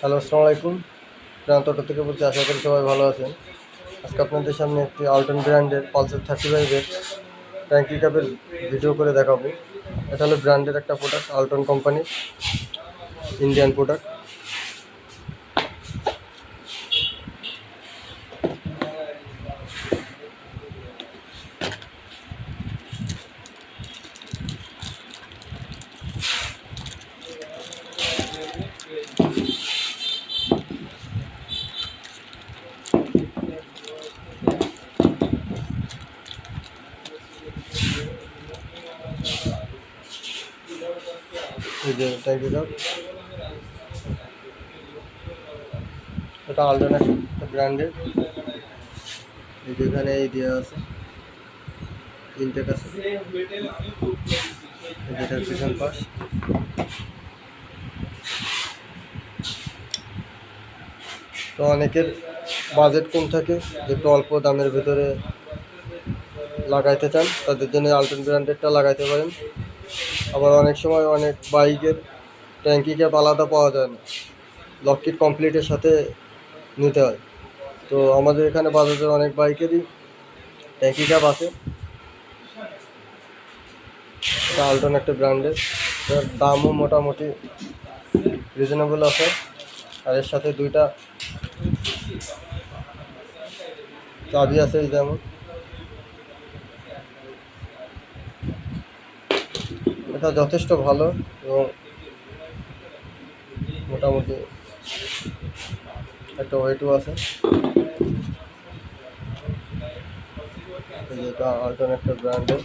Hello, আসসালামু আলাইকুম। প্রান্ত অটো থেকে বলছি, আশা করি সবাই ভালো আছেন। আজকে আপনাদের সামনে একটি আলটন ব্র্যান্ডের পালসার 35-এর ট্যাঙ্কি ক্যাবের ভিডিও করে দেখাবো। এটা হলো ব্র্যান্ডের একটা প্রোডাক্ট, আলটন কোম্পানির ইন্ডিয়ান প্রোডাক্ট। এই যে ট্যাঙ্কি ক্যাব, এটা আলটন একটা ব্র্যান্ডের। এই যে এখানে এই দেওয়া আছে, ইনটেক আছে, যেটার পিছন পাশ। তো অনেকের বাজেট কম থাকে, যে একটু অল্প দামের ভিতরে লাগাইতে চান, তাদের জন্য আলটন ব্র্যান্ডেরটা লাগাইতে পারেন। আবার অনেক সময় অনেক বাইকের ট্যাঙ্কি ক্যাপ আলাদা পাওয়া যায় না, লককিট কমপ্লিটের সাথে নিতে হয়। তো আমাদের এখানে বাজাজের অনেক বাইকেরই ট্যাঙ্কি ক্যাপ আছে। এটা আলটন একটা ব্র্যান্ডের, এটার দামও মোটামুটি রিজনেবল আছে। আর এর সাথে দুইটা চাবি আছে, যেমন এটা যথেষ্ট ভালো এবং মোটামুটি একটা ওয়েটও আছে। এটা আলটন একটা ব্র্যান্ডের।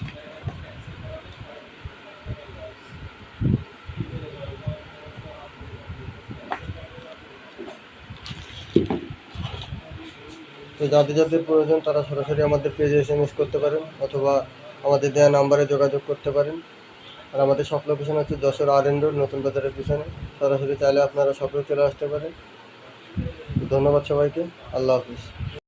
তো যাদের যাদের প্রয়োজন তারা সরাসরি আমাদের পেজে SMS করতে পারেন, অথবা আমাদের দেওয়া নাম্বারে যোগাযোগ করতে পারেন। আর আমাদের শপ লোকেশন হচ্ছে যশোর RN রোড, নতুন বাজারের পিছনে। সরাসরি চাইলে আপনারা শপে চলে আসতে পারেন। ধন্যবাদ সবাইকে। আল্লাহ হাফিজ।